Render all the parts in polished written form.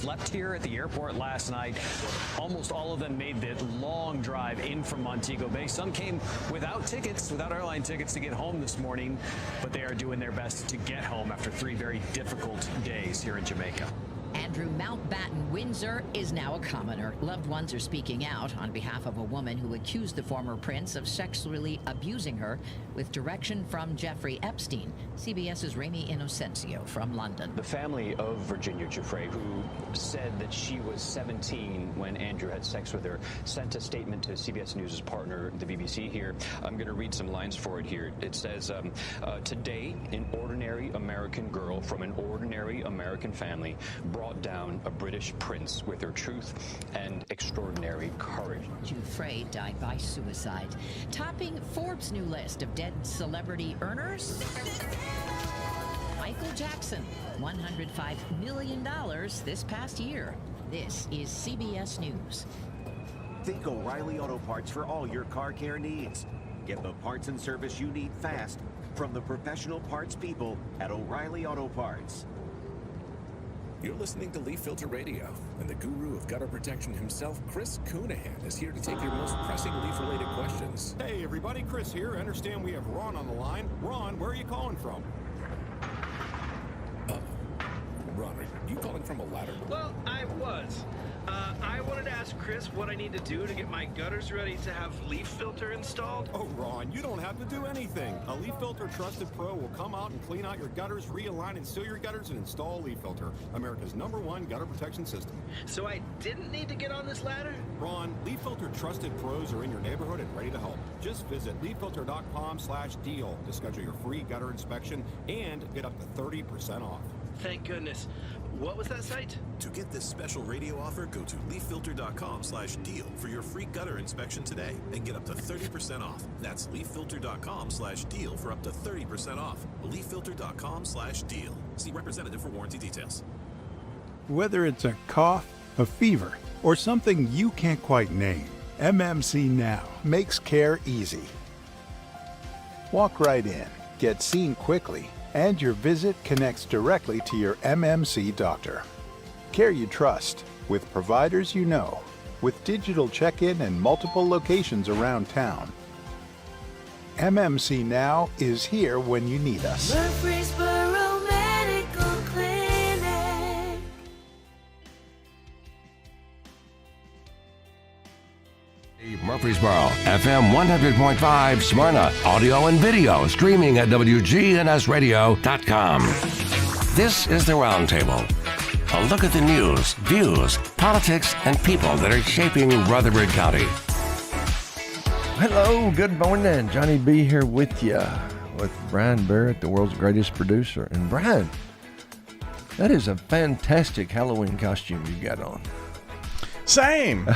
Left here at the airport last night. Almost all of them made the long drive in from Montego Bay. Some came without airline tickets to get home this morning, but they are doing their best to get home after 3 very difficult days here in Jamaica. Andrew Mountbatten Windsor is now a commoner. Loved ones are speaking out on behalf of a woman who accused the former prince of sexually abusing her, with direction from Jeffrey Epstein. CBS's Ramy Inocencio from London. The family of Virginia Giuffre, who said that she was 17 when Andrew had sex with her, sent a statement to CBS News' partner, the BBC here. I'm going to read some lines for it here. It says, today, an ordinary American girl from an ordinary American family brought down a British prince with her truth and extraordinary courage. Giuffre died by suicide. Topping Forbes' new list of dead celebrity earners, Michael Jackson, $105 million this past year. This is CBS News. Think O'Reilly Auto Parts for all your car care needs. Get the parts and service you need fast from the professional parts people at O'Reilly Auto Parts. You're listening to Leaf Filter Radio, and the guru of gutter protection himself, Chris Coonahan, is here to take your most pressing leaf-related questions. Hey everybody, Chris here. I understand we have Ron on the line. Ron, where are you calling from? Ron, are you calling from a ladder? Well, I was. I wanted to ask Chris what I need to do to get my gutters ready to have leaf filter installed. Oh, Ron, you don't have to do anything. A Leaf Filter Trusted Pro will come out and clean out your gutters, realign and seal your gutters, and install Leaf Filter, America's #1 gutter protection system. So I didn't need to get on this ladder? Ron, Leaf Filter Trusted Pros are in your neighborhood and ready to help. Just visit leaffilter.com/deal to schedule your free gutter inspection and get up to 30% off. Thank goodness. What was that site? To get this special radio offer, go to leaffilter.com/deal for your free gutter inspection today and get up to 30% off. That's leaffilter.com/deal for up to 30% off. leaffilter.com/deal. See representative for warranty details. Whether it's a cough, a fever, or something you can't quite name, MMC Now makes care easy. Walk right in, get seen quickly, and your visit connects directly to your MMC doctor. Care you trust, with providers you know, with digital check-in and multiple locations around town. MMC Now is here when you need us. Murfreesboro Medical Clinic. Murfreesboro, FM 100.5 Smyrna, audio and video streaming at wgnsradio.com. This is the Roundtable. A look at the news, views, politics, and people that are shaping Rutherford County. Hello, good morning. Johnny B here with you, with Brian Barrett, the world's greatest producer. And Brian, that is a fantastic Halloween costume you got on. Same.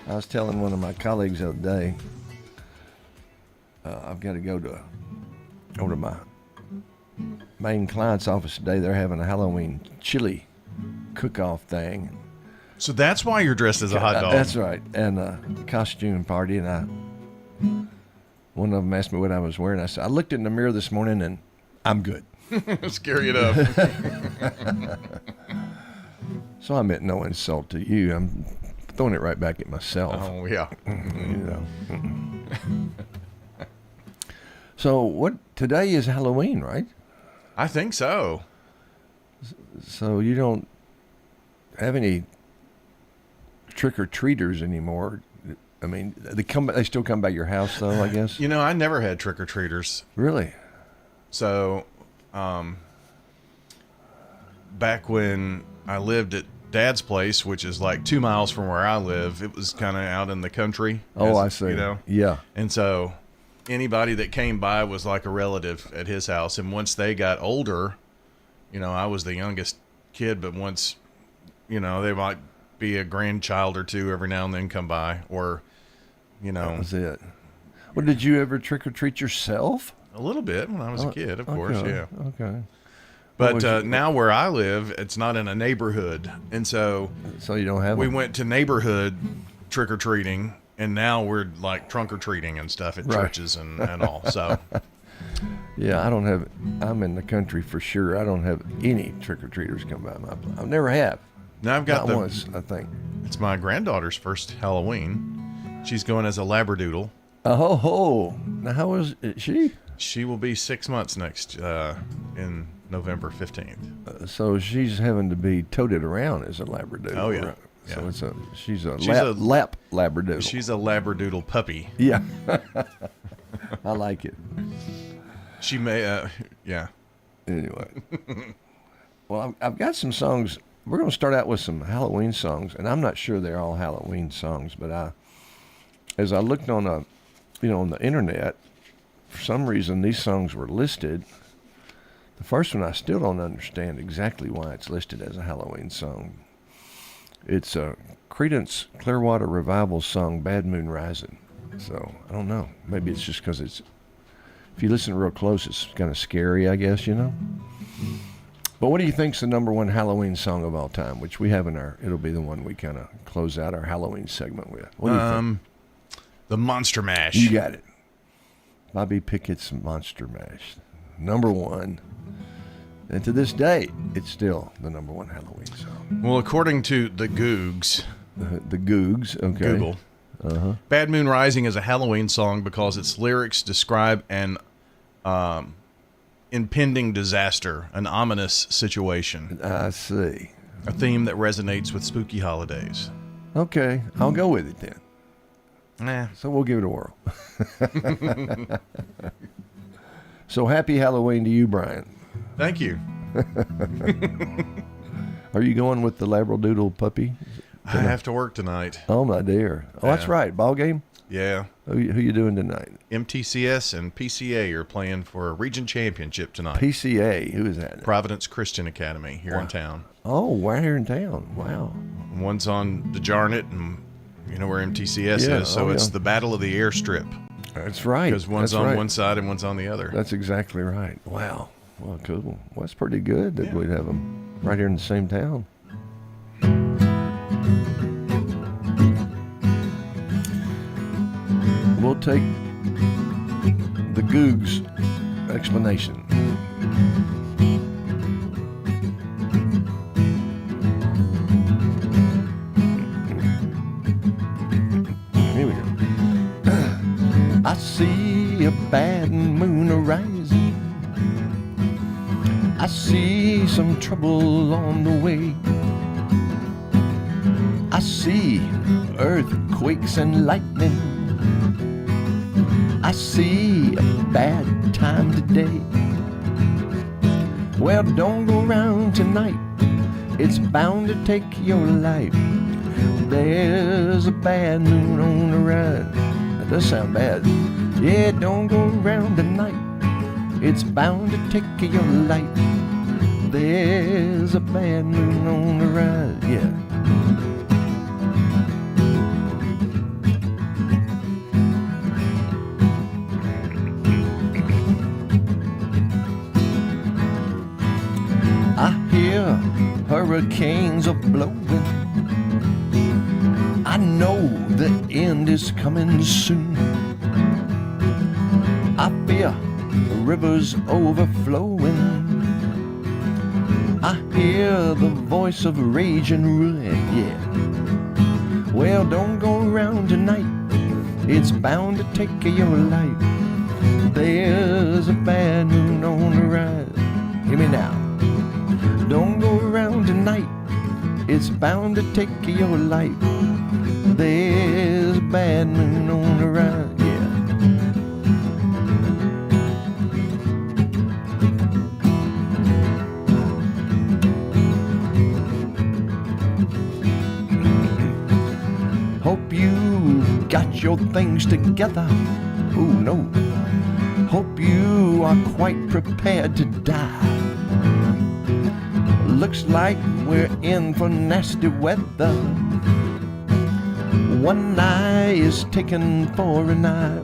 I was telling one of my colleagues the other day, I've got to go to my main client's office today. They're having a Halloween chili cook-off thing. So that's why you're dressed as a hot dog. That's right. And a costume party. And one of them asked me what I was wearing. I said, I looked in the mirror this morning and I'm good. Scary enough. So I meant no insult to you. I'm throwing it right back at myself. Oh, yeah. You know. So today is Halloween, right? I think so. So you don't have any trick-or-treaters anymore. I mean, they still come by your house, though, I guess? You know, I never had trick-or-treaters. Really? So, back when I lived at Dad's place, which is like 2 miles from where I live, it was kind of out in the country. Oh, I see. You know? Yeah. And so anybody that came by was like a relative at his house. And once they got older, you know, I was the youngest kid, but once, you know, they might be a grandchild or two every now and then come by, or, you know. That was it. Well, did you ever trick-or-treat yourself? A little bit when I was a kid, of course, yeah. Okay. But now where I live, it's not in a neighborhood. And so you don't have we them. went to neighborhood trick-or-treating, and now we're like trunk-or-treating and stuff at churches and all. So Yeah, I'm in the country for sure. I don't have any trick-or-treaters come by my place. I never have. Now I've got Not once, I think. It's my granddaughter's first Halloween. She's going as a Labradoodle. Oh, now how is she? She will be 6 months next in November 15th. So she's having to be toted around as a Labradoodle. Oh, yeah. Right? Yeah. So she's a lap Labradoodle. She's a Labradoodle puppy. Yeah. I like it. She may, yeah. Anyway. Well, I've got some songs. We're going to start out with some Halloween songs, and I'm not sure they're all Halloween songs, but as I looked on on the internet, for some reason these songs were listed. The first one I still don't understand exactly why it's listed as a Halloween song. It's a Creedence Clearwater Revival song, Bad Moon Rising. So, I don't know. Maybe it's just because if you listen real close, it's kind of scary, I guess, But what do you think's the number one Halloween song of all time, which we have it'll be the one we kind of close out our Halloween segment with. What do you think? The Monster Mash. You got it. Bobby Pickett's Monster Mash. Number one. And to this day, it's still the number one Halloween song. Well, according to the Googs. The Googs, okay. Google. Uh-huh. Bad Moon Rising is a Halloween song because its lyrics describe an impending disaster, an ominous situation. I see. A theme that resonates with spooky holidays. Okay, I'll go with it then. Nah. So we'll give it a whirl. So happy Halloween to you, Brian. Thank you. Are you going with the Labradoodle puppy? I have to work tonight. Oh, my dear. Oh, that's right. Ball game? Yeah. Who you doing tonight? MTCS and PCA are playing for a region championship tonight. PCA, who is that? Providence Christian Academy here in town. Oh, right here in town. Wow. One's on the Jarnett, and you know where MTCS Yeah, is, so it's the Battle of the Airstrip. That's right. Because one's on one side and one's on the other. That's exactly right. Wow. Well, cool. Well, that's pretty good that we'd have them right here in the same town. We'll take the Googs explanation. Here we go. I see a bad moon arising. I see some trouble on the way. I see earthquakes and lightning. I see a bad time today. Well, don't go around tonight. It's bound to take your life. There's a bad moon on the rise. That does sound bad. Yeah, don't go around tonight. It's bound to take your life. There's a bad moon on the rise. Yeah. I hear hurricanes are blowing. I know the end is coming soon. I fear rivers overflowing. I hear the voice of rage and ruin, yeah. Well, don't go around tonight. It's bound to take your life. There's a bad moon on the rise. Hear me now. Don't go around tonight. It's bound to take your life. There's a bad moon on the rise, yeah. Hope you got your things together. Oh no. Hope you are quite prepared to die. Looks like we're in for nasty weather. One eye is taken for an eye.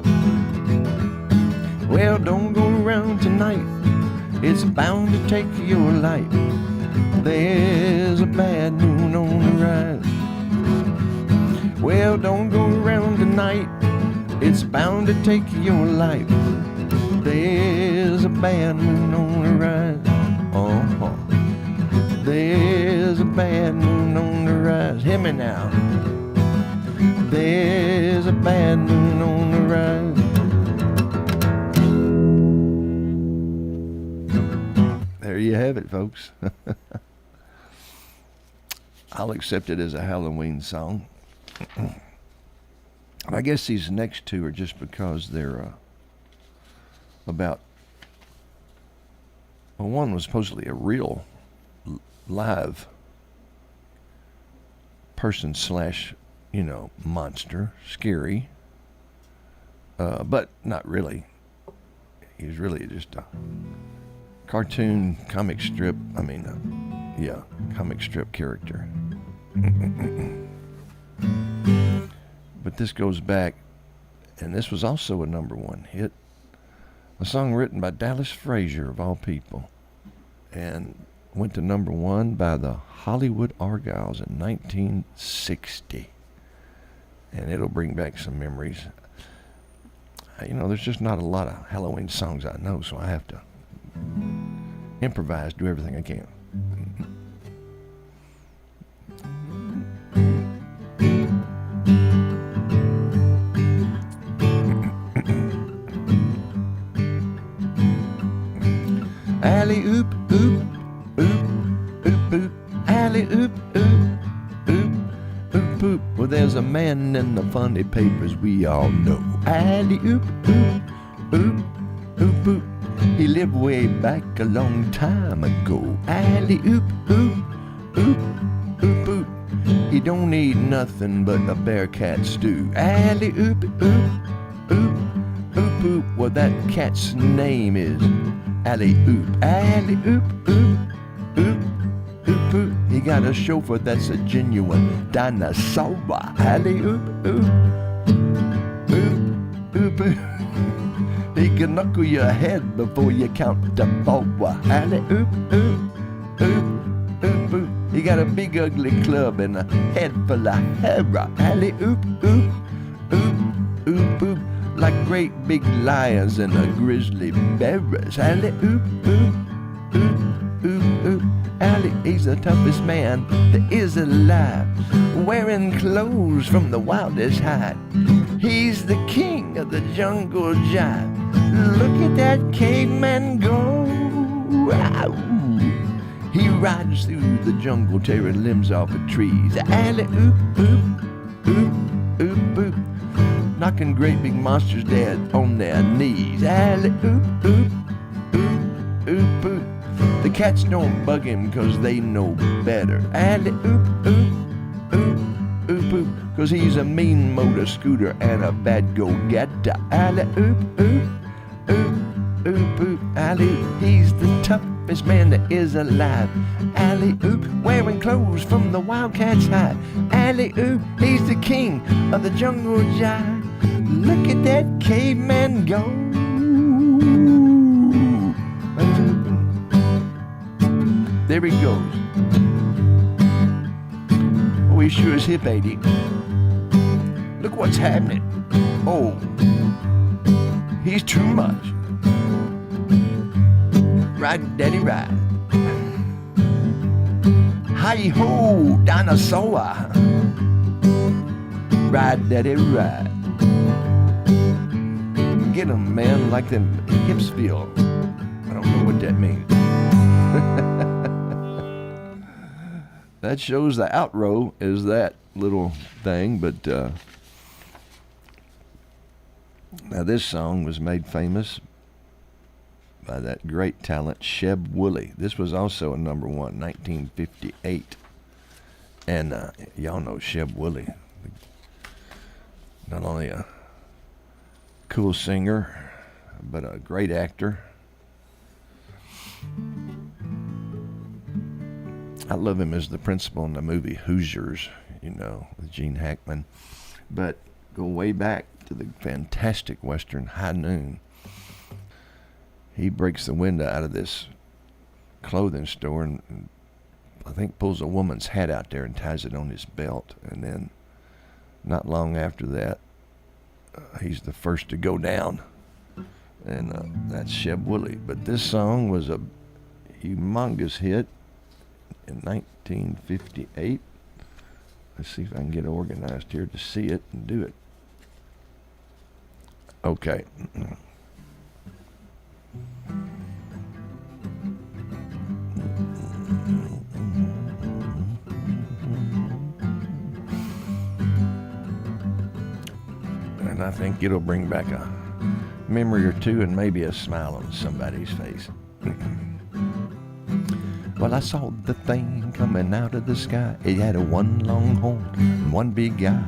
Well, don't go around tonight. It's bound to take your life. There's a bad moon on the rise. Well, don't go around tonight. It's bound to take your life. There's a bad moon on the rise. Uh-huh. There's a bad moon on the rise. Hear me now. There's a bad moon on the rise. There you have it, folks. I'll accept it as a Halloween song. I guess these next two are just because they're about... Well, one was supposedly a real live person slash, monster, scary, but not really. He was really just a cartoon comic strip. Comic strip character. But this goes back, and this was also a #1 hit. A song written by Dallas Frazier, of all people, and went to #1 by the Hollywood Argyles in 1960. And it'll bring back some memories. There's just not a lot of Halloween songs I know, so I have to improvise, do everything I can. Alley oop oop oop oop oop. Alley oop oop oop oop oop. Well, there's a man in the funny papers we all know. Alley oop oop oop oop oop. He lived way back a long time ago. Alley oop oop oop oop oop. He don't eat nothing but a bear cat stew. Alley oop oop oop oop oop. Well, that cat's name is Alley oop. Alley oop oop oop oop oop. He got a chauffeur that's a genuine dinosaur. Alley oop oop oop oop oop. He can knuckle your head before you count to 4. Alley oop oop oop oop oop. He got a big ugly club and a head full of hair. Alley oop oop oop oop oop. Like great big lions and a grizzly bears. Alley oop oop oop oop oop. Alley, he's the toughest man that is alive, wearing clothes from the wildest hide. He's the king of the jungle jive. Look at that caveman go. Ow. He rides through the jungle, tearing limbs off of trees. Alley oop oop oop oop oop. Knocking great big monsters dead on their knees. Alley oop oop oop oop oop. The cats don't bug him cause they know better. Alley oop oop oop oop oop. Cause he's a mean motor scooter and a bad go-getter. Alley oop oop oop oop oop. Alley, he's the toughest man that is alive. Alley oop, wearing clothes from the wildcat's hide. Alley oop, he's the king of the jungle jive. Look at that caveman go. There he goes. Oh, he sure is hip, ain't he? Look what's happening. Oh, he's too much. Ride, daddy, ride. Hi-ho, dinosaur. Ride, daddy, ride. Get 'em, man, like them hips feel. I don't know what that means. That shows the outro is that little thing, but now this song was made famous by that great talent Sheb Woolley. This was also a #1, 1958, and y'all know Sheb Woolley, not only a cool singer but a great actor. I love him as the principal in the movie Hoosiers, with Gene Hackman. But go way back to the fantastic Western High Noon. He breaks the window out of this clothing store and I think pulls a woman's hat out there and ties it on his belt. And then not long after that, he's the first to go down And that's Sheb Wooley. But this song was a humongous hit in 1958. Let's see if I can get organized here to see it and do it. Okay. And I think it'll bring back a memory or two and maybe a smile on somebody's face. Well, I saw the thing coming out of the sky. It had a one long horn and one big eye.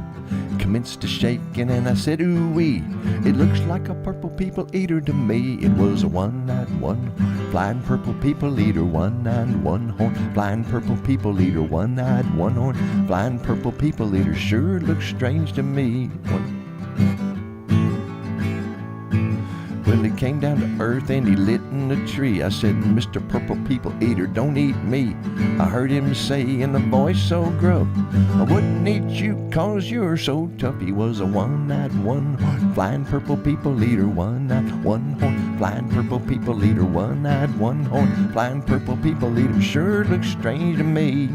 Commenced to shaking and I said, ooh-wee. It looks like a purple people eater to me. It was a one-eyed one, flying purple people eater, one-eyed one horn, flying purple people eater, one-eyed one horn, flying purple people eater. Sure looks strange to me. Well, he came down to earth and he lit in a tree. I said, Mr. Purple People Eater, don't eat me. I heard him say in a voice so gruff, I wouldn't eat you cause you're so tough. He was a one-eyed one horn, flying purple people eater, one-eyed one horn, flying purple people eater, one-eyed one horn, flying purple people eater. Sure looks strange to me.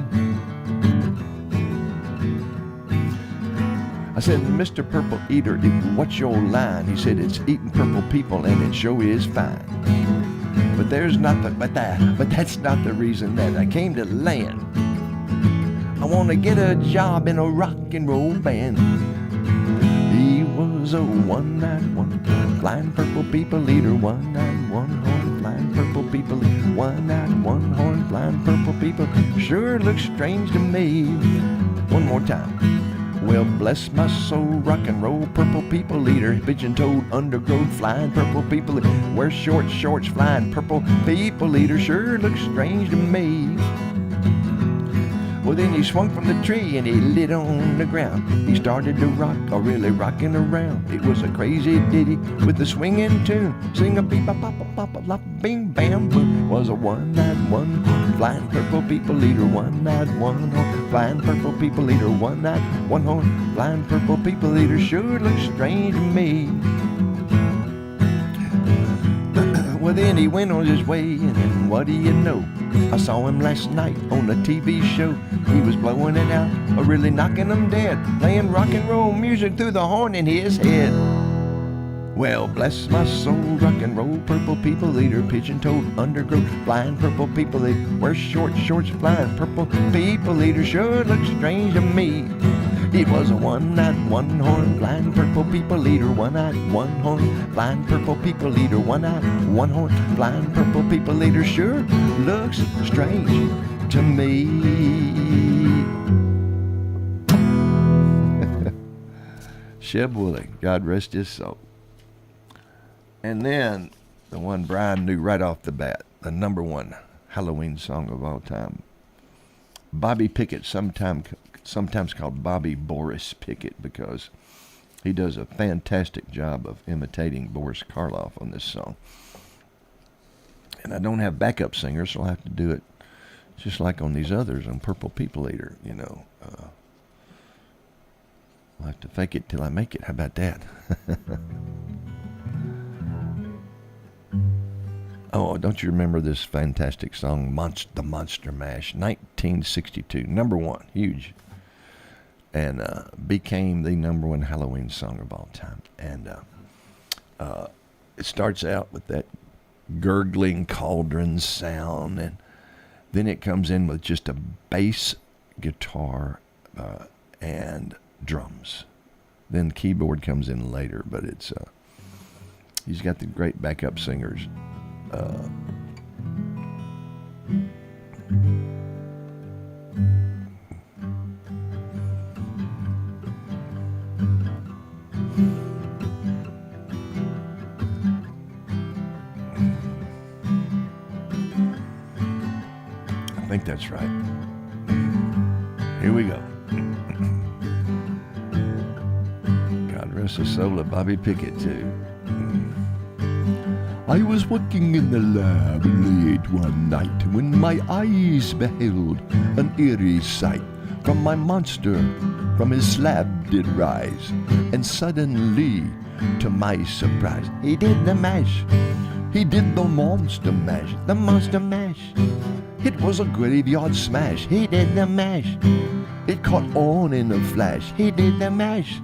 I said, Mr. Purple Eater, what's your line? He said, it's eating purple people and it sure is fine. But that's not the reason that I came to land. I want to get a job in a rock and roll band. He was a one-eyed one, flying purple people eater, one-eyed one horn, flying purple people eater, one-eyed one horn, flying purple people. Sure looks strange to me. One more time. Well, bless my soul, rock and roll, purple people eater, pigeon-toed, undergrowth, flying purple people eater, wear short shorts, flying purple people eater, sure looks strange to me. Well, then he swung from the tree and he lit on the ground. He started to rock, or really rocking around. It was a crazy ditty with a swinging tune. Sing a beep, a pop, a pop, a lop, bing, bam, boom. Was a one-eyed one, flying purple people eater, one-eyed one horn, flying purple people eater, one-eyed one horn, flying purple people eater. Sure looks strange to me. Well, then he went on his way, and what do you know? I saw him last night on a TV show. He was blowing it out, or really knocking them dead, playing rock and roll music through the horn in his head. Well, bless my soul, rock and roll, purple people eater, pigeon-toed, undergrowth, flying purple people eater, wear short shorts, flying purple people eater. Sure looks strange to me. It was a one-eyed one horn, flying purple people eater, one-eyed one horn, flying purple people eater, one-eyed one horn, flying purple people eater. Sure looks strange to me. Sheb Wooley, God rest his soul. And then the one Brian knew right off the bat, the number one Halloween song of all time. Bobby Pickett, sometimes called Bobby Boris Pickett, because he does a fantastic job of imitating Boris Karloff on this song. And I don't have backup singers, so I'll have to do it just like on these others on Purple People Eater, you know. I'll have to fake it till I make it. How about that? Oh, don't you remember this fantastic song, The Monster Mash, 1962, number one, huge, and became the number one Halloween song of all time. And it starts out with that gurgling cauldron sound, and then it comes in with just a bass guitar and drums. Then keyboard comes in later, but it's he's got the great backup singers. I think that's right. Here we go. God rest the soul of Bobby Pickett, too. I was working in the lab late one night when my eyes beheld an eerie sight. from my monster, from his slab did rise, and suddenly, to my surprise, he did the mash. He did the monster mash, the monster mash. It was a graveyard smash, he did the mash. It caught on in a flash, he did the mash.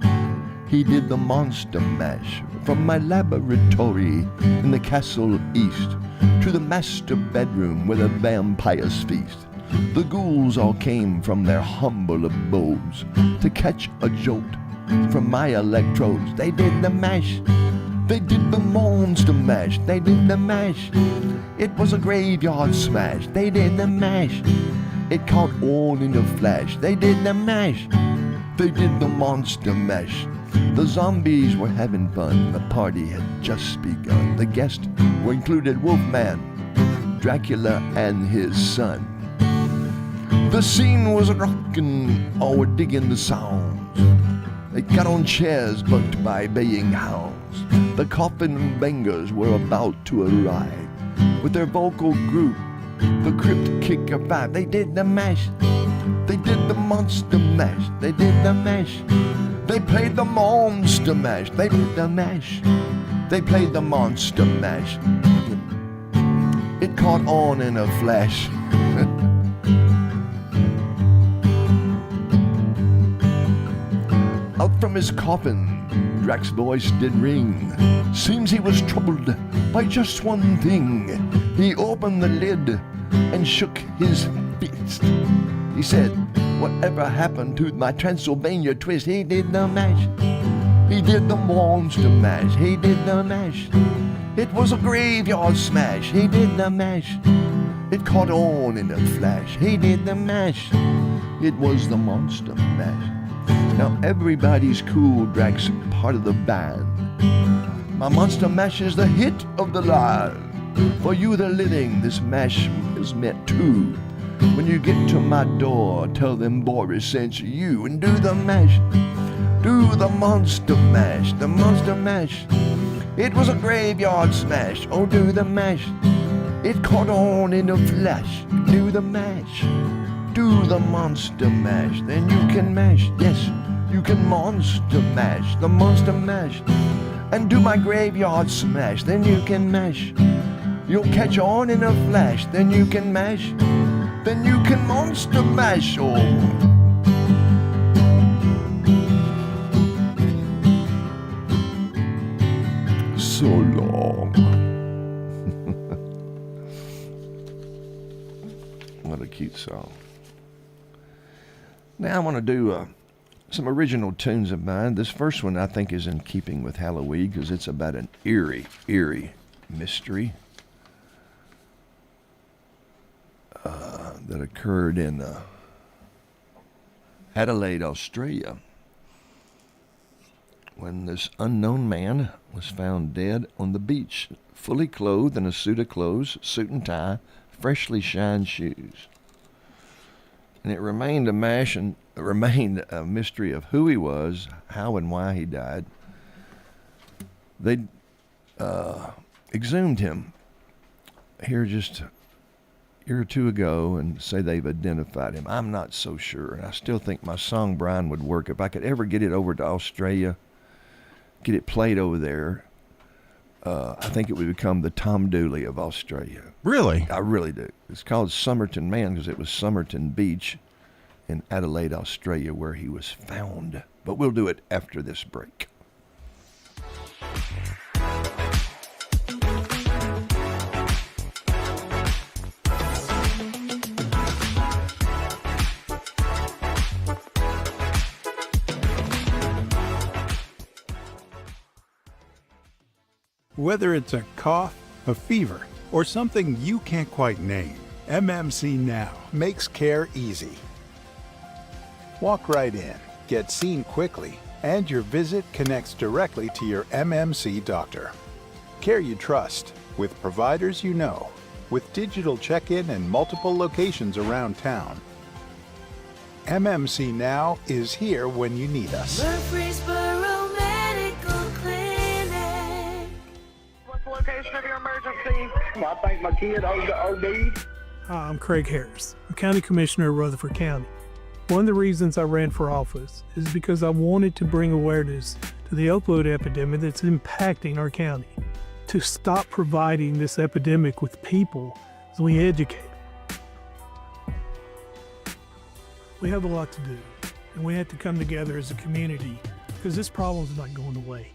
He did the monster mash, from my laboratory in the castle east to the master bedroom where the vampires feast. The ghouls all came from their humble abodes to catch a jolt from my electrodes. They did the mash. They did the monster mash. They did the mash. It was a graveyard smash. They did the mash. It caught on in a flash. They did the mash. They did the monster mash. The zombies were having fun. The party had just begun. The guests were included Wolfman, Dracula, and his son. The scene was rockin', all were digging the sounds. They got on chairs bucked by baying hounds. The coffin bangers were about to arrive with their vocal group, the Crypt Kicker Five. They did the mash. They did the monster mash. They did the mash. They played the monster mash. They did the mash. They played the monster mash. It caught on in a flash. Out from his coffin, Drac's voice did ring. Seems he was troubled by just one thing. He opened the lid and shook his fist. He said, "Whatever happened to my Transylvania twist?" He did the mash. He did the monster mash. He did the mash. It was a graveyard smash. He did the mash. It caught on in a flash. He did the mash. It was the monster mash. Now everybody's cool. Drac's part of the band. My monster mash is the hit of the live. For you the living, this mash is meant too. When you get to my door, tell them Boris sent you, and do the mash. Do the monster mash, the monster mash. It was a graveyard smash. Oh, do the mash. It caught on in a flash. Do the mash. Do the monster mash. Then you can mash. Yes, you can monster mash, the monster mash. And do my graveyard smash. Then you can mash. You'll catch on in a flash. Then you can mash. Then you can monster mash. Oh. So long. What a cute song. Now I want to do some original tunes of mine. This first one I think is in keeping with Halloween because it's about an eerie mystery that occurred in Adelaide, Australia, when this unknown man was found dead on the beach, fully clothed in a suit of clothes, suit and tie, freshly shined shoes. And it remained a mystery of who he was, how and why he died. They exhumed him here just a year or two ago and say they've identified him. I'm not so sure, and I still think my song Brian would work if I could ever get it over to Australia, get it played over there. I think it would become the Tom Dooley of Australia. Really? I really do. It's called Somerton Man because it was Somerton Beach in Adelaide, Australia, where he was found. But we'll do it after this break. Whether it's a cough, a fever, or something you can't quite name, MMC Now makes care easy. Walk right in, get seen quickly, and your visit connects directly to your MMC doctor. Care you trust, with providers you know, with digital check-in and multiple locations around town. MMC Now is here when you need us. Murfreesboro Medical Clinic. What's the location of your emergency? I think my kid OD'd. Hi, I'm Craig Harris. I'm County Commissioner of Rutherford County. One of the reasons I ran for office is because I wanted to bring awareness to the opioid epidemic that's impacting our county. To stop providing this epidemic with people as we educate. We have a lot to do, and we have to come together as a community because this problem is not going away.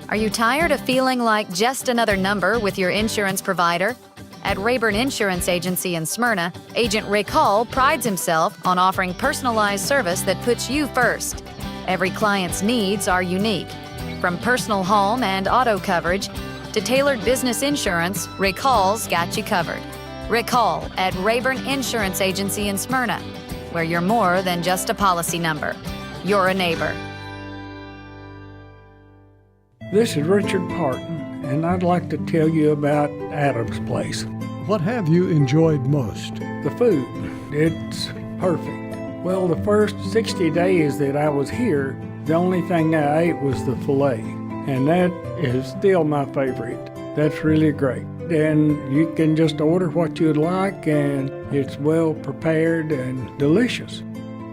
Are you tired of feeling like just another number with your insurance provider? At Rayburn Insurance Agency in Smyrna, Agent Rick Hall prides himself on offering personalized service that puts you first. Every client's needs are unique. From personal home and auto coverage to tailored business insurance, Rick Hall's got you covered. Rick Hall at Rayburn Insurance Agency in Smyrna, where you're more than just a policy number. You're a neighbor. This is Richard Parton, and I'd like to tell you about Adam's Place. What have you enjoyed most? The food. It's perfect. Well, the first 60 days that I was here, the only thing I ate was the filet, and that is still my favorite. That's really great. And you can just order what you'd like, and it's well prepared and delicious.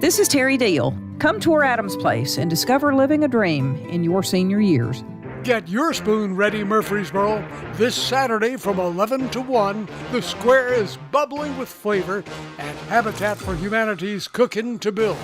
This is Terry Deal. Come tour Adam's Place and discover living a dream in your senior years. Get your spoon ready, Murfreesboro. This Saturday from 11 to 1, the square is bubbling with flavor and Habitat for Humanity's Cookin' to Build.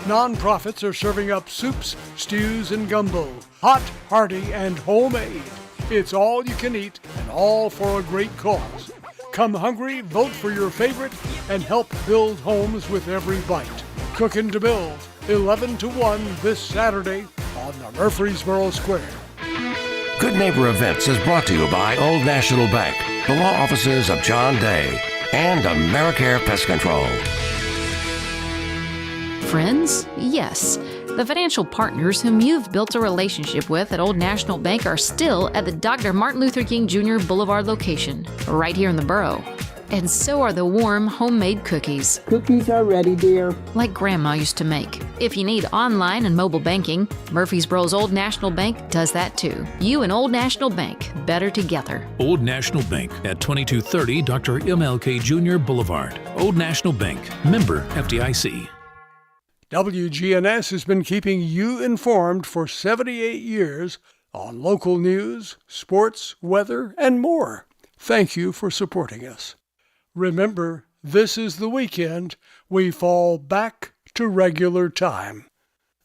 Nonprofits are serving up soups, stews, and gumbo. Hot, hearty, and homemade. It's all you can eat and all for a great cause. Come hungry, vote for your favorite, and help build homes with every bite. Cookin' to Build, 11 to 1 this Saturday on the Murfreesboro Square. Good Neighbor Events is brought to you by Old National Bank, the law offices of John Day, and AmeriCare Pest Control. Friends? Yes. The financial partners whom you've built a relationship with at Old National Bank are still at the Dr. Martin Luther King Jr. Boulevard location, right here in the borough. And so are the warm, homemade cookies. Cookies are ready, dear. Like Grandma used to make. If you need online and mobile banking, Murfreesboro's Old National Bank does that too. You and Old National Bank, better together. Old National Bank at 2230 Dr. MLK Jr. Boulevard. Old National Bank, member FDIC. WGNS has been keeping you informed for 78 years on local news, sports, weather, and more. Thank you for supporting us. Remember, this is the weekend we fall back to regular time.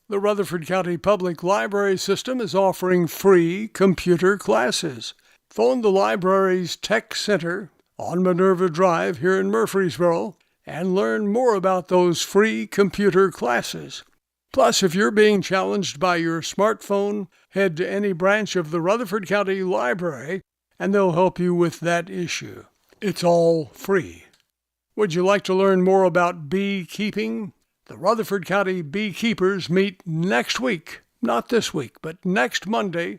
The Rutherford County Public Library System is offering free computer classes. Phone the library's Tech Center on Minerva Drive here in Murfreesboro and learn more about those free computer classes. Plus, if you're being challenged by your smartphone, head to any branch of the Rutherford County Library and they'll help you with that issue. It's all free. Would you like to learn more about beekeeping? The Rutherford County Beekeepers meet next week. Not this week, but next Monday,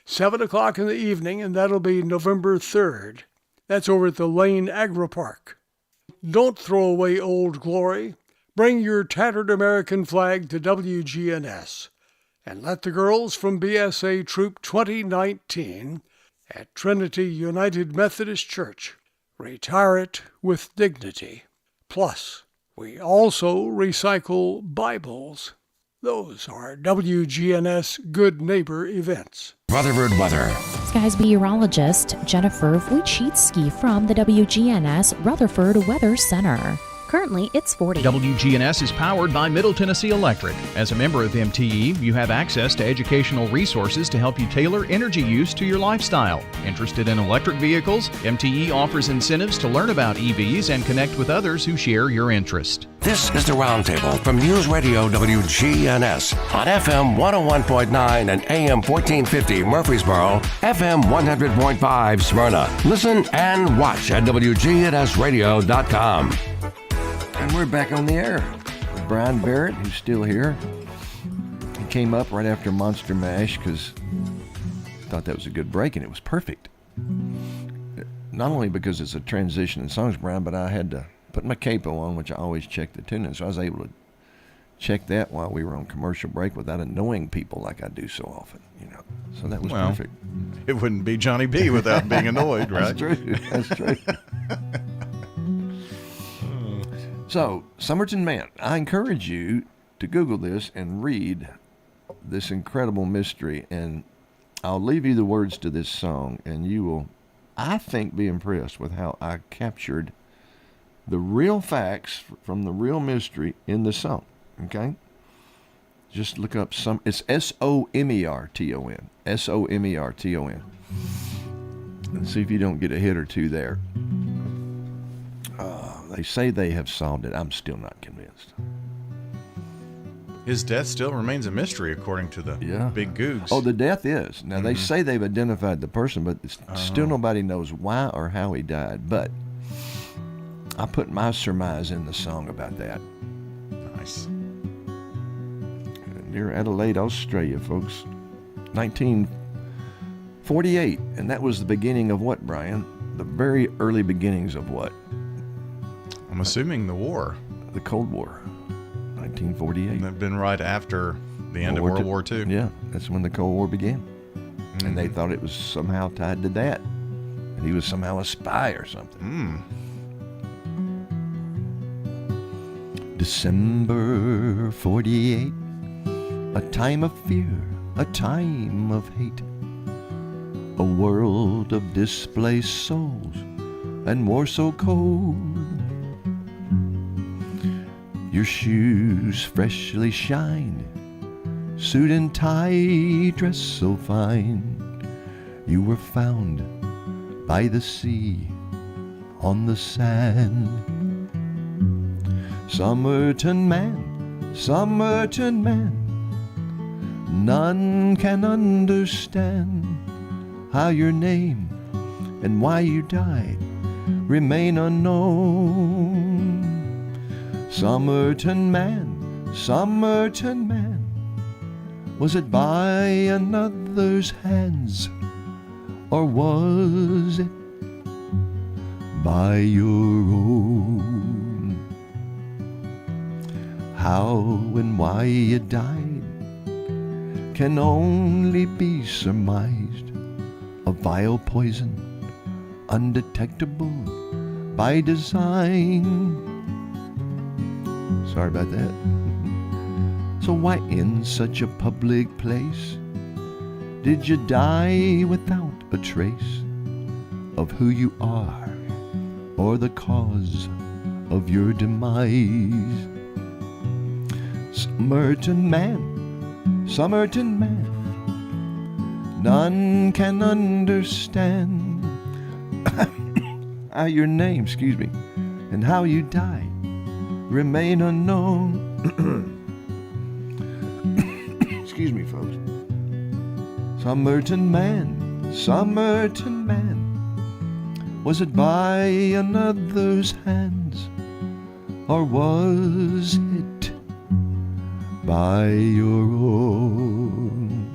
7 o'clock in the evening, and that'll be November 3rd. That's over at the Lane Agri Park. Don't throw away Old Glory. Bring your tattered American flag to WGNS. And let the girls from BSA Troop 2019 at Trinity United Methodist Church retire it with dignity. Plus, we also recycle Bibles. Those are WGNS Good Neighbor events. Rutherford weather. Skies meteorologist Jennifer Wojcicki from the WGNS Rutherford Weather Center. Currently, it's 40. WGNS is powered by Middle Tennessee Electric. As a member of MTE, you have access to educational resources to help you tailor energy use to your lifestyle. Interested in electric vehicles? MTE offers incentives to learn about EVs and connect with others who share your interest. This is the Roundtable from News Radio WGNS on FM 101.9 and AM 1450 Murfreesboro, FM 100.5 Smyrna. Listen and watch at wgnsradio.com. And we're back on the air with Brian Barrett, who's still here. He came up right after Monster Mash because I thought that was a good break, and it was perfect. Not only because it's a transition in songs, Brian, but I had to put my capo on, which I always check the tune in, so I was able to check that while we were on commercial break without annoying people like I do so often, you know. So that was perfect. It wouldn't be Johnny B without being annoyed, right? That's true. That's true. So, Somerton Man, I encourage you to Google this and read this incredible mystery, and I'll leave you the words to this song, and you will, I think, be impressed with how I captured the real facts from the real mystery in the song, okay? Just look up it's Somerton, Somerton, and see if you don't get a hit or two there. They say they have solved it. I'm still not convinced. His death still remains a mystery, according to the Big Googs. Oh, the death is. Now, they say they've identified the person, but still nobody knows why or how he died. But I put my surmise in the song about that. Nice. Near Adelaide, Australia, folks. 1948. And that was the beginning of what, Brian? The very early beginnings of what? I'm assuming the war. The Cold War. 1948. That'd been right after the end of World War II. Yeah, that's when the Cold War began. Mm-hmm. And they thought it was somehow tied to that. And he was somehow a spy or something. December 48. A time of fear, a time of hate. A world of displaced souls and war so cold. Your shoes freshly shined, suit and tie dress so fine. You were found by the sea on the sand. Somerton man, none can understand how your name and why you died remain unknown. Somerton man, was it by another's hands, or was it by your own? How and why you died can only be surmised. A vile poison, undetectable by design. Sorry about that. So why in such a public place did you die without a trace of who you are or the cause of your demise? Somerton man, none can understand how your name, and how you died remain unknown. Excuse me, folks. Somerton man, was it by another's hands, or was it by your own?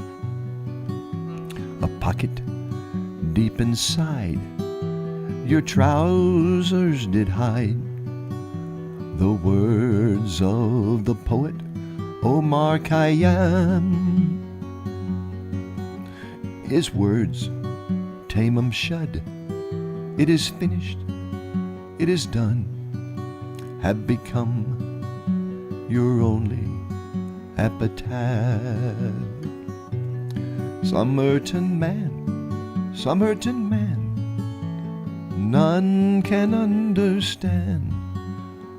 A pocket deep inside your trousers did hide the words of the poet Omar Khayyam. His words, Tamam Shud, it is finished, it is done, have become your only epitaph. Somerton man, none can understand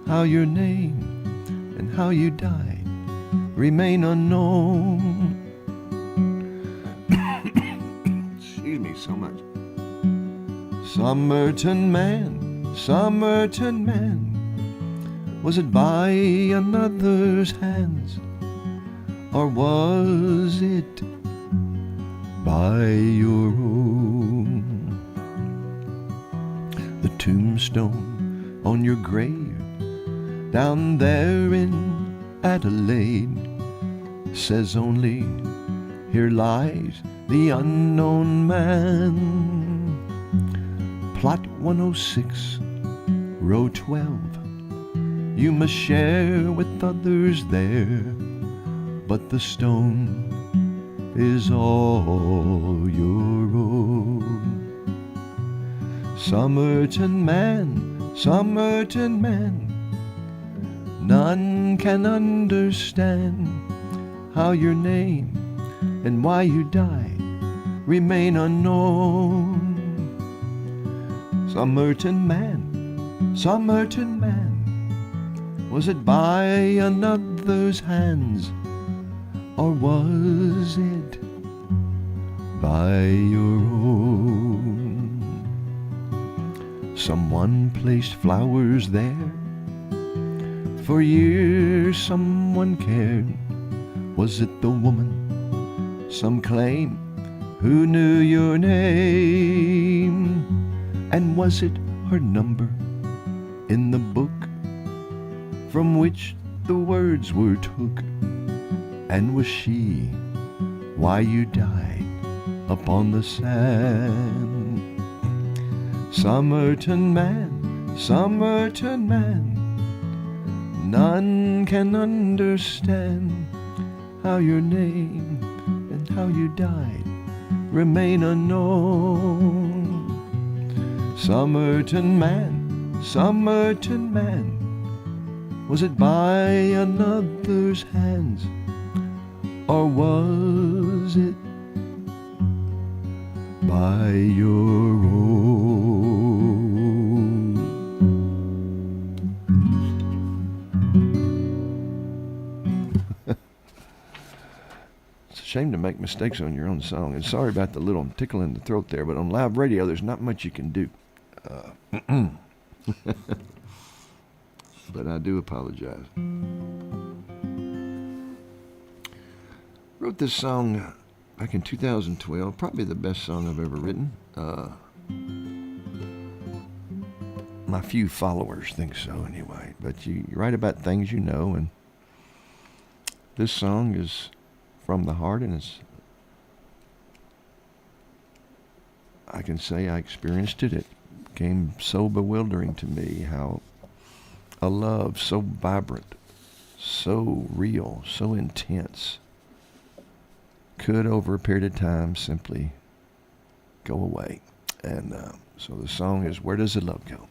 how your name and how you died remain unknown. Excuse me so much. Somerton man, was it by another's hands, or was it by your own? The tombstone on your grave down there in Adelaide says only, here lies the unknown man. Plot 106, row 12, you must share with others there, but the stone is all your own. Somerton man, None can understand how your name and why you died remain unknown. Some certain man, was it by another's hands, or was it by your own? Someone placed flowers there, for years someone cared. Was it the woman some claim who knew your name? And was it her number in the book from which the words were took? And was she why you died upon the sand? Somerton man, none can understand how your name and how you died remain unknown. Somerton man, was it by another's hands, or was it by your own? It's a shame to make mistakes on your own song. And sorry about the little tickle in the throat there, but on live radio, there's not much you can do. But I do apologize. Wrote this song back in 2012, probably the best song I've ever written. My few followers think so anyway, but you write about things you know, and this song is from the heart, and I can say I experienced it. It became so bewildering to me how a love so vibrant, so real, so intense could over a period of time simply go away. And so the song is Where Does the Love Go?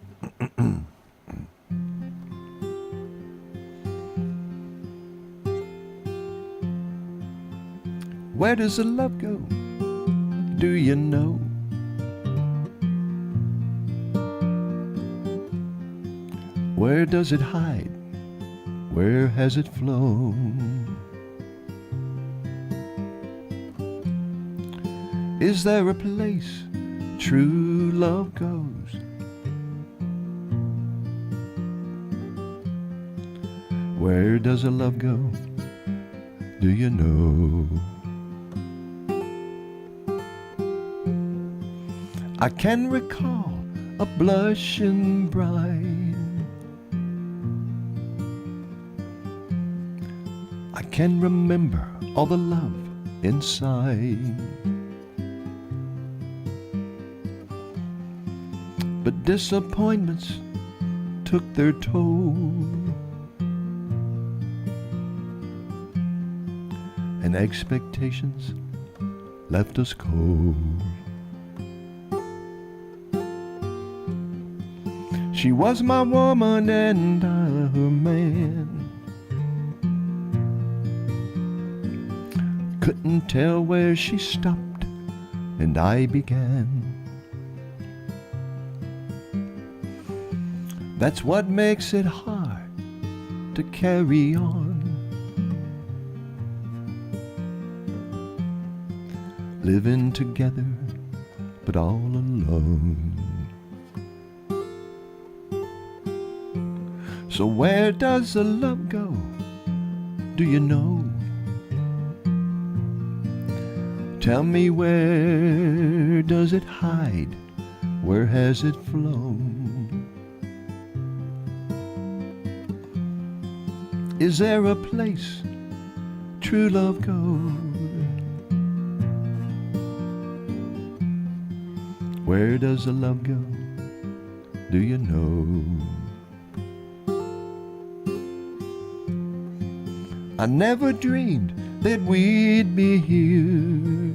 Where does the love go? Do you know? Where does it hide? Where has it flown? Is there a place true love goes? Where does a love go? Do you know? I can recall a blushing bride. I can remember all the love inside. But disappointments took their toll, and expectations left us cold. She was my woman and I her man. Couldn't tell where she stopped and I began. That's what makes it hard to carry on. Living together but all alone. So where does the love go? Do you know? Tell me, where does it hide? Where has it flown? Is there a place true love goes? Where does the love go? Do you know? I never dreamed that we'd be here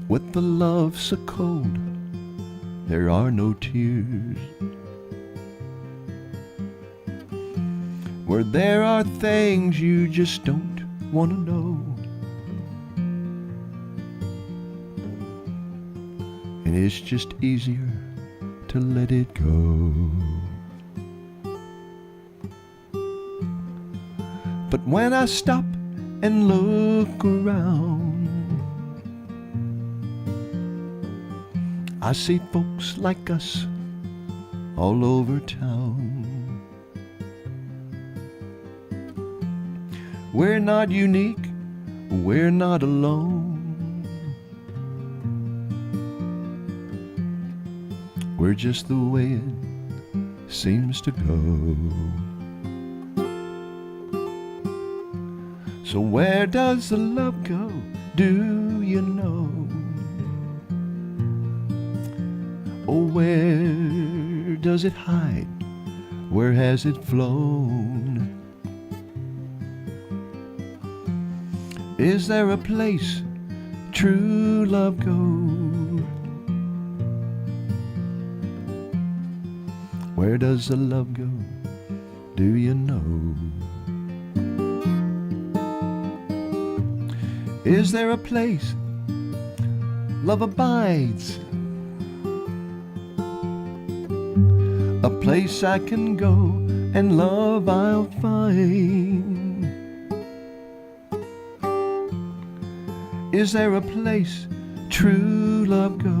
with the love so cold there are no tears. where there are things you just don't want to know. And it's just easier to let it go. But when I stop and look around, I see folks like us all over town. We're not unique, we're not alone. We're just the way it seems to go. So where does the love go? Do you know? Oh, where does it hide? Where has it flown? Is there a place true love goes? Where does the love go? Do you know? Is there a place love abides? A place I can go and love I'll find. Is there a place true love goes?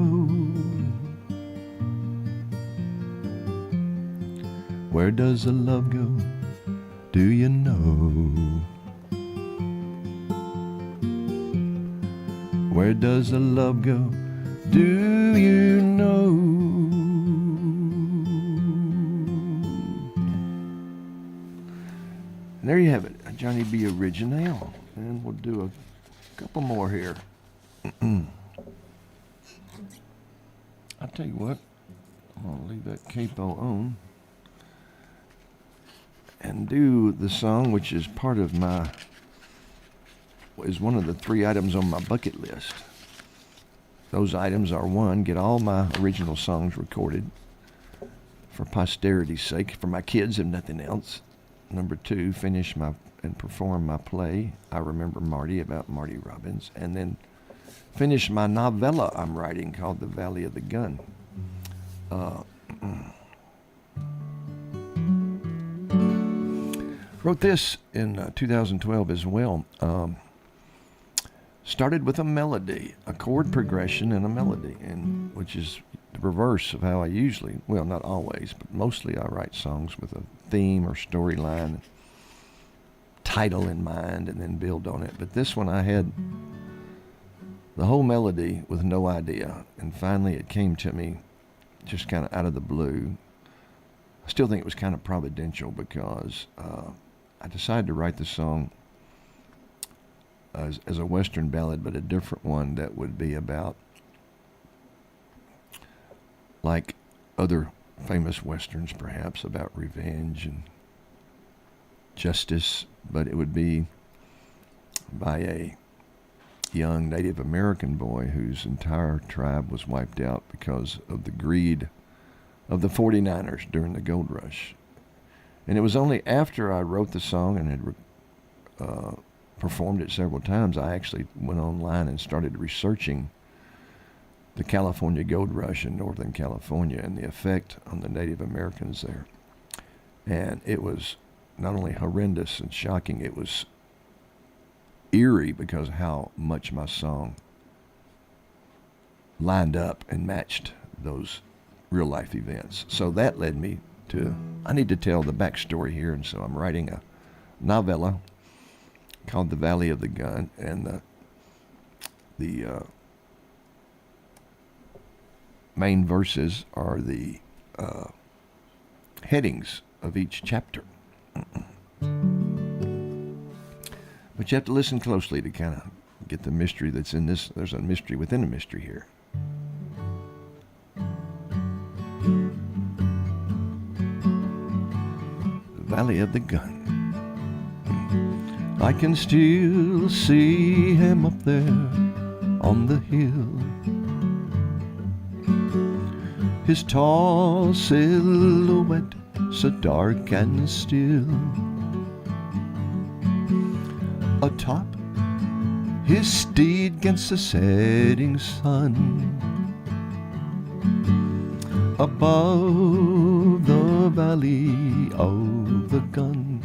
Where does the love go? Do you know? Where does the love go? Do you know? And there you have it, a Johnny B. original. And we'll do a couple more here. I'll tell you what, I'm going to leave that capo on and do the song which is part of my, is one of the 3 items on my bucket list. Those items are: 1, get all my original songs recorded for posterity's sake, for my kids if nothing else. Number 2, finish and perform my play, I Remember Marty, about Marty Robbins. And then finish my novella I'm writing called The Valley of the Gun. Wrote this in 2012 as well. Started with a melody, a chord progression and a melody, and which is the reverse of how I usually, well, not always, but mostly I write songs with a theme or storyline, title in mind, and then build on it. But this one I had the whole melody with no idea, and finally it came to me just kind of out of the blue. I still think it was kind of providential because I decided to write the song as a Western ballad, but a different one that would be about, like other famous Westerns perhaps, about revenge and justice, but it would be by a young Native American boy whose entire tribe was wiped out because of the greed of the 49ers during the gold rush. And it was only after I wrote the song and had performed it several times, I actually went online and started researching the California gold rush in Northern California and the effect on the Native Americans there. And it was not only horrendous and shocking, it was eerie because of how much my song lined up and matched those real life events. So that led me to, I need to tell the backstory here, and so I'm writing a novella called The Valley of the Gun, and the main verses are the headings of each chapter. But you have to listen closely to kind of get the mystery that's in this. There's a mystery within a mystery here. The Valley of the Gun. I can still see him up there on the hill, his tall silhouette so dark and still. atop his steed 'gainst the setting sun. Above the valley of the gun,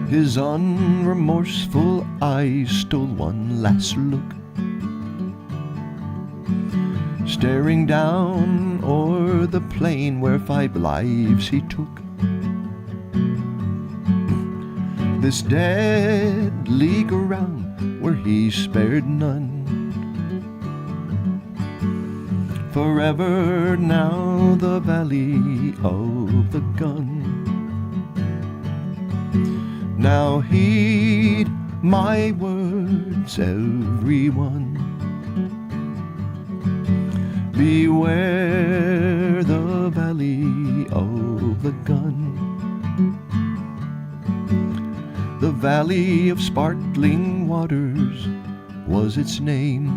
his unremorseful eyes stole one last look, staring down o'er the plain where 5 lives he took. This deadly ground where he spared none. Forever now the valley of the gun. Now heed my words, everyone. Beware the valley of the gun. The valley of sparkling waters was its name.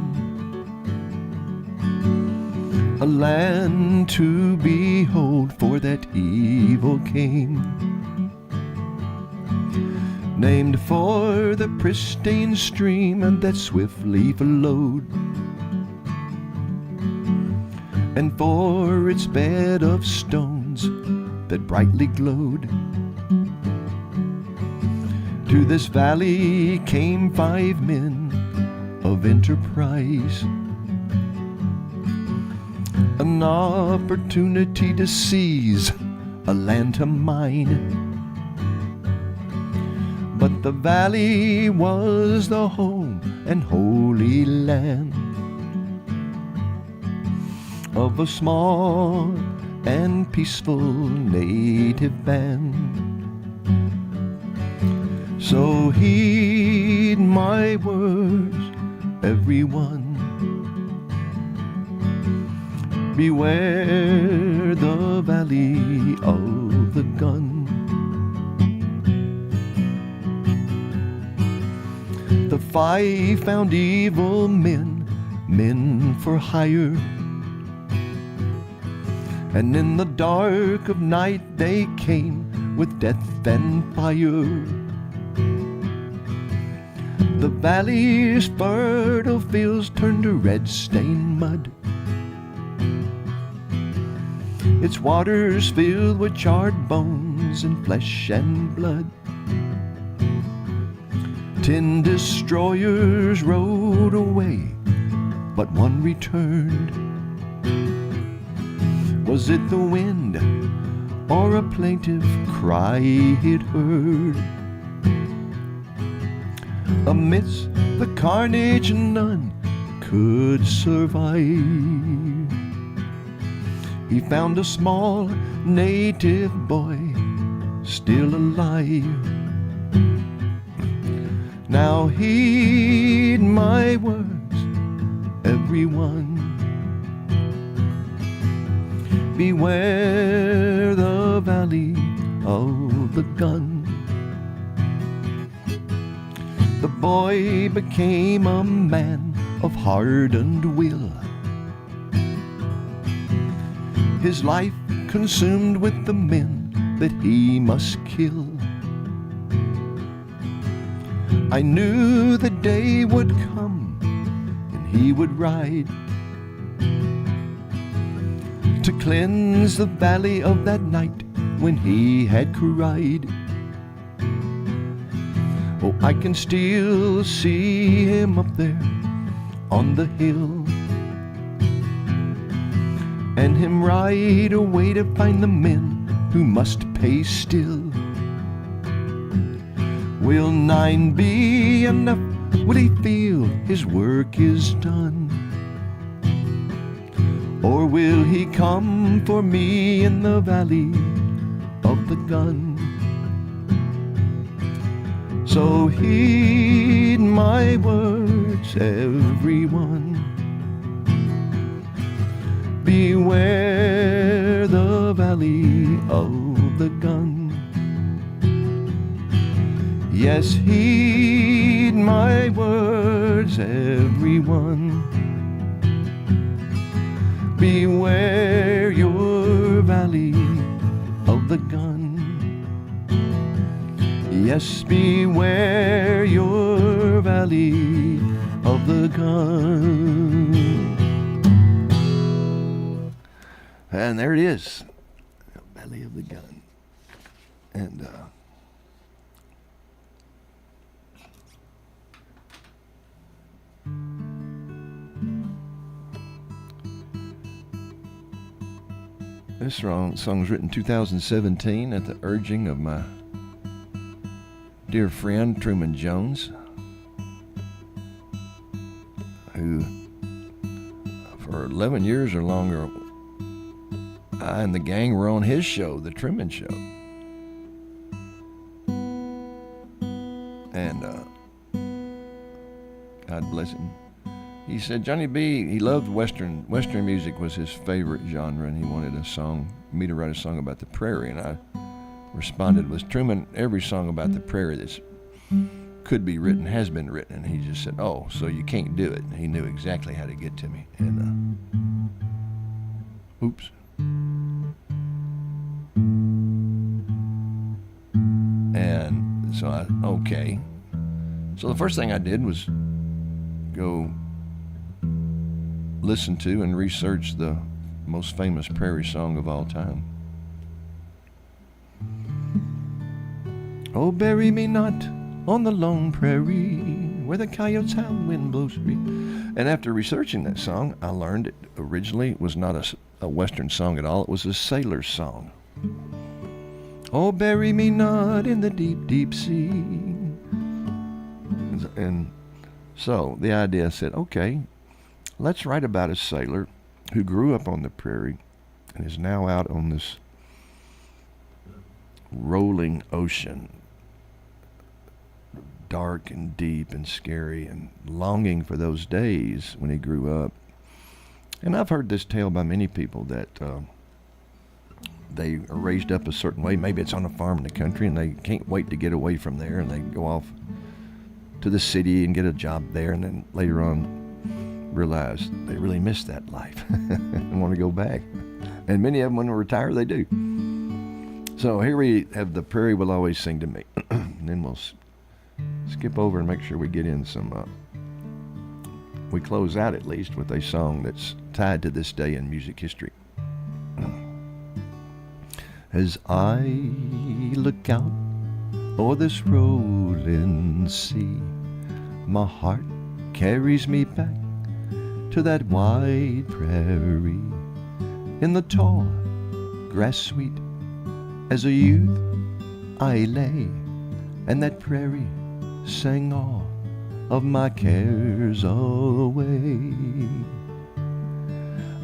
A land to behold, for that evil came. Named for the pristine stream and that swiftly flowed, and for its bed of stones that brightly glowed. To this valley came 5 men of enterprise, an opportunity to seize a land to mine. But the valley was the home and holy land of a small and peaceful native band. So heed my words, everyone. Beware the valley of the gun. The 5 found evil men, men for hire, and in the dark of night they came with death and fire. The valley's fertile fields turned to red-stained mud, its waters filled with charred bones and flesh and blood. 10 destroyers rode away, but one returned. Was it the wind or a plaintive cry he'd heard? Amidst the carnage none could survive. He found a small native boy still alive. Now heed my words, everyone. Beware the valley of the gun. The boy became a man of hardened will, his life consumed with the men that he must kill. I knew the day would come and he would ride to cleanse the valley of that night when he had cried. Oh, I can still see him up there on the hill, and him ride away to find the men who must pay still. Will 9 be enough? Will he feel his work is done? Or will he come for me in the valley of the gun? So heed my words, everyone. Beware the valley of the gun. Yes, heed my words, everyone. Beware your valley of the gun. Yes, beware your valley of the gun. And there it is, Valley of the Gun. And this song was written 2017 at the urging of my dear friend Truman Jones, who for 11 years or longer, I and the gang were on his show, The Truman Show. And God bless him. He said Johnny B, he loved Western music was his favorite genre, and he wanted me to write a song about the prairie. And I responded, was Truman, every song about the prairie that's could be written has been written. And he just said, oh, so you can't do it. And he knew exactly how to get to me. And oops. And so okay. So the first thing I did was go listen to and research the most famous prairie song of all time. Oh, bury me not on the lone prairie where the coyotes howl, wind blows free. And after researching that song, I learned it originally was not a Western song at all. It was a sailor's song. Oh, bury me not in the deep, deep sea. And so the idea said, okay, let's write about a sailor who grew up on the prairie and is now out on this rolling ocean, dark and deep and scary, and longing for those days when he grew up. And I've heard this tale by many people that they are raised up a certain way. Maybe it's on a farm in the country and they can't wait to get away from there, and they go off to the city and get a job there, and then later on realize they really miss that life and want to go back. And many of them, when they retire, they do. So here we have The Prairie Will Always Sing to Me. And then we'll skip over and make sure we get in some, we close out at least with a song that's tied to this day in music history. As I look out o'er this rolling sea, my heart carries me back to that wide prairie in the tall grass sweet. As a youth I lay, and that prairie sang all of my cares away.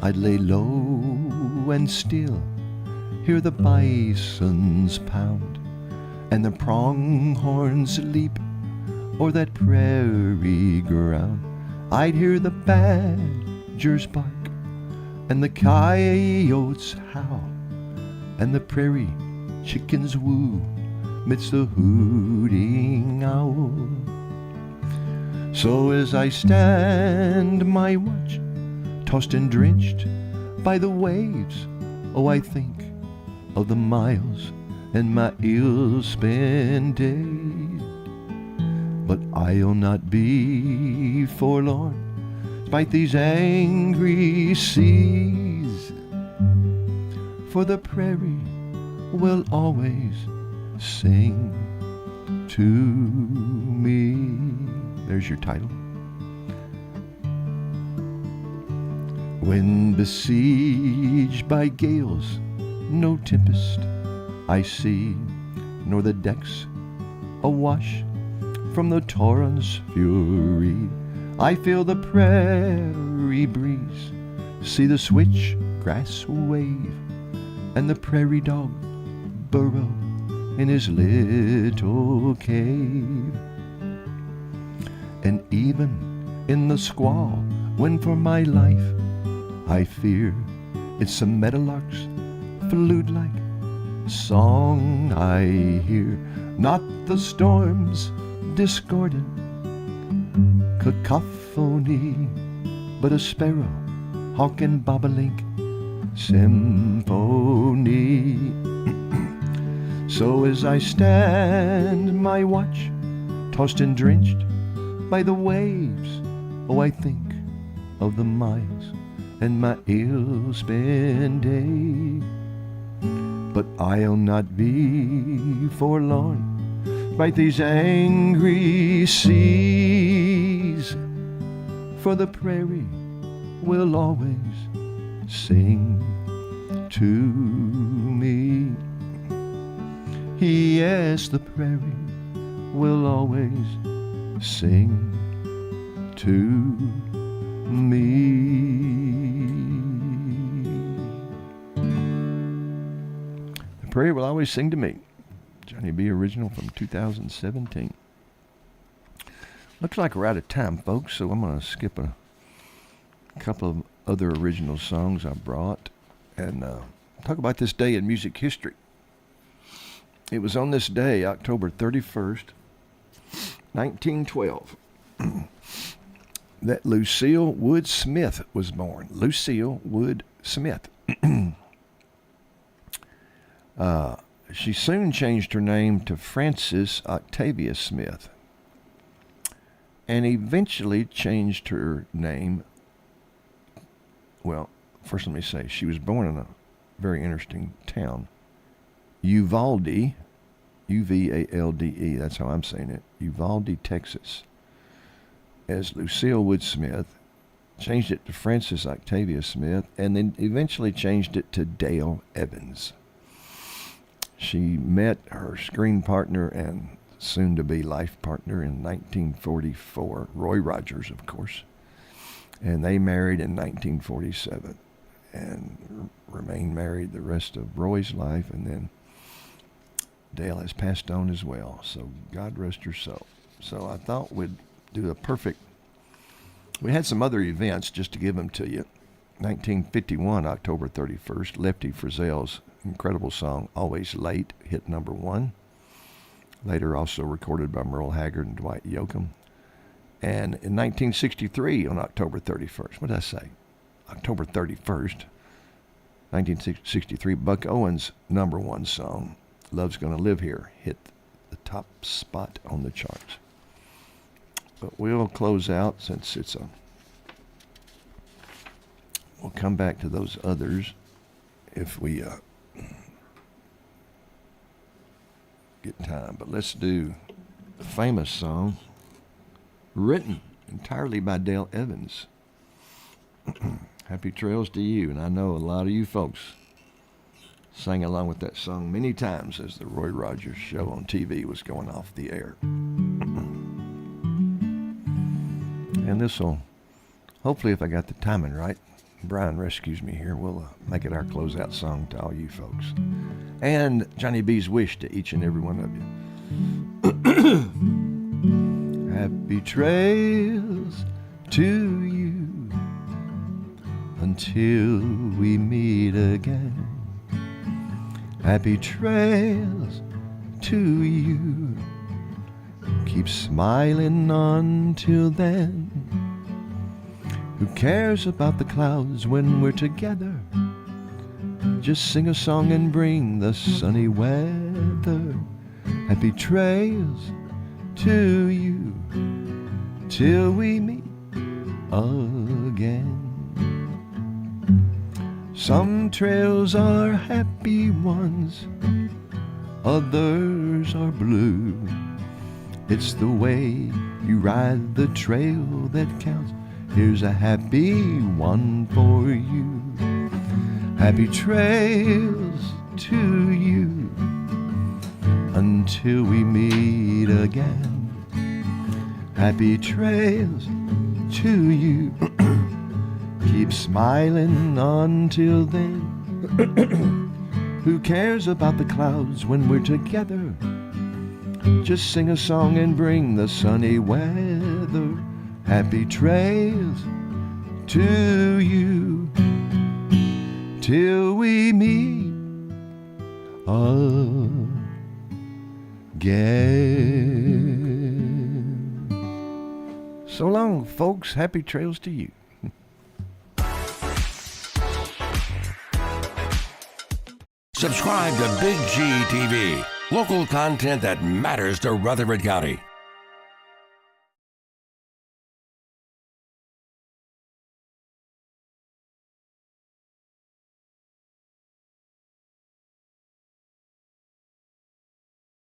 I'd lay low and still, hear the bisons pound and the pronghorns leap o'er that prairie ground. I'd hear the badgers bark and the coyotes howl and the prairie chickens woo midst the hooting owl. So as I stand my watch, tossed and drenched by the waves, oh, I think of the miles and my ill-spent days. But I'll not be forlorn despite these angry seas, for the prairie will always sing to me. There's your title. When besieged by gales, no tempest I see, nor the decks awash from the torrent's fury. I feel the prairie breeze, see the switch grass wave, and the prairie dog burrow in his little cave. And even in the squall, when for my life I fear, it's the meadowlark's flute-like song I hear, not the storm's discordant cacophony, but a sparrow, hawk and bobolink symphony. So as I stand, my watch tossed and drenched by the waves, oh, I think of the miles and my ill-spent day. But I'll not be forlorn by these angry seas, for the prairie will always sing to me. Yes, the prairie will always sing to me. The prairie will always sing to me. Johnny B. original from 2017. Looks like we're out of time, folks, so I'm going to skip a couple of other original songs I brought and talk about this day in music history. It was on this day, October 31st, 1912, that Lucille Wood Smith was born. Lucille Wood Smith. She soon changed her name to Frances Octavia Smith, and eventually changed her name. Well, first let me say, she was born in a very interesting town, Uvalde, U-V-A-L-D-E, that's how I'm saying it, Uvalde, Texas, as Lucille Wood Smith, changed it to Frances Octavia Smith, and then eventually changed it to Dale Evans. She met her screen partner and soon-to-be life partner in 1944, Roy Rogers, of course, and they married in 1947 and remained married the rest of Roy's life, and then Dale has passed on as well, so God rest her soul. So I thought we'd do a perfect, we had some other events just to give them to you. 1951, October 31st, Lefty Frizzell's incredible song, Always Late, hit number 1. Later also recorded by Merle Haggard and Dwight Yoakam. And in 1963, on October 31st, what did I say? October 31st, 1963, Buck Owens' number 1 song, Love's Gonna Live Here, hit the top spot on the charts. But we'll close out since it's a, we'll come back to those others if we get time. But let's do a famous song written entirely by Dale Evans. Happy Trails to You. And I know a lot of you folks sang along with that song many times as the Roy Rogers show on TV was going off the air. And this will, hopefully if I got the timing right, Brian rescues me here, we'll make it our closeout song to all you folks. And Johnny B's wish to each and every one of you. Happy trails to you until we meet again. Happy trails to you. Keep smiling until then. Who cares about the clouds when we're together? Just sing a song and bring the sunny weather. Happy trails to you till we meet again. Some trails are happy ones, others are blue. It's the way you ride the trail that counts. Here's a happy one for you. Happy trails to you until we meet again. Happy trails to you. Keep smiling until then. Who cares about the clouds when we're together? Just sing a song and bring the sunny weather. Happy trails to you till we meet again. So long, folks. Happy trails to you. Subscribe to Big G TV. Local content that matters to Rutherford County.